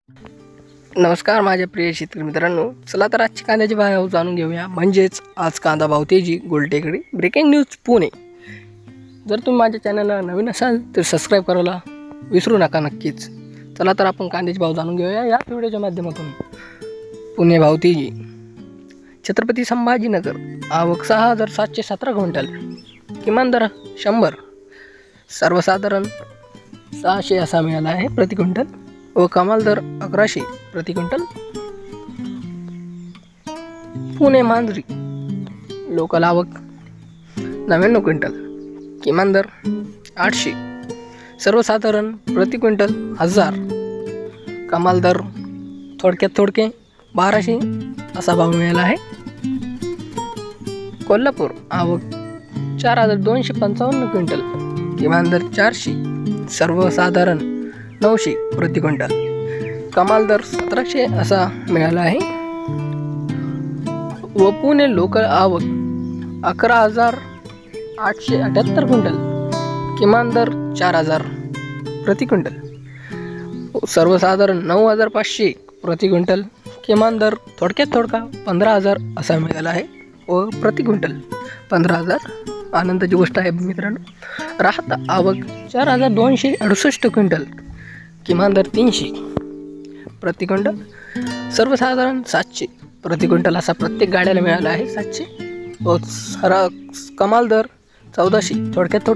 नमस्कार माझ्या प्रिय शेतकरी मित्रांनो, चला तर आजची कांद्याची भाव जाणून घेऊया. म्हणजेच आज कांदा भाव तेजी गोलटेकडी ब्रेकिंग न्यूज पुणे. जर तुम्ही माझ्या चॅनलला नवीन असाल तर सबस्क्राईब करायला विसरू नका नक्कीच. चला तर आपण कांद्याचे भाव जाणून घेऊया या व्हिडिओच्या माध्यमातून. पुणे भाव तेजी. छत्रपती संभाजीनगर आवक 6717 क्विंटल, किमान दर 100, सर्वसाधारण 600 असा मिळाला आहे प्रति क्विंटल व कमाल दर 1100 प्रति क्विंटल. पुणे मांजरी लोकल आवक 99 क्विंटल, किमान दर 800, सर्वसाधारण प्रति क्विंटल 1000, कमाल दर थोडक्यात 1200 असा भाव मिळाला आहे. कोल्हापूर आवक 4255 क्विंटल, किमान दर 400, सर्वसाधारण 900 प्रति क्विंटल, कमाल दर 1700 असा मिळाला आहे. व पुणे लोकल आवक 11878 क्विंटल, किमान दर 4000 प्रति क्विंटल, सर्वसाधारण 9500 प्रति क्विंटल, किमान दर थोडक्यात 15000 असा मिळाला आहे व प्रति क्विंटल 15000. आनंदाची गोष्ट आहे मित्रांनो. राहता आवक 4268 क्विंटल, किमान दर 300 प्रति क्विंटल, सर्वसाधारण 700 प्रति क्विंटल असा प्रत्येक गाड्याला मिळाला आहे 700 व कमाल दर 1400 थोडक्यात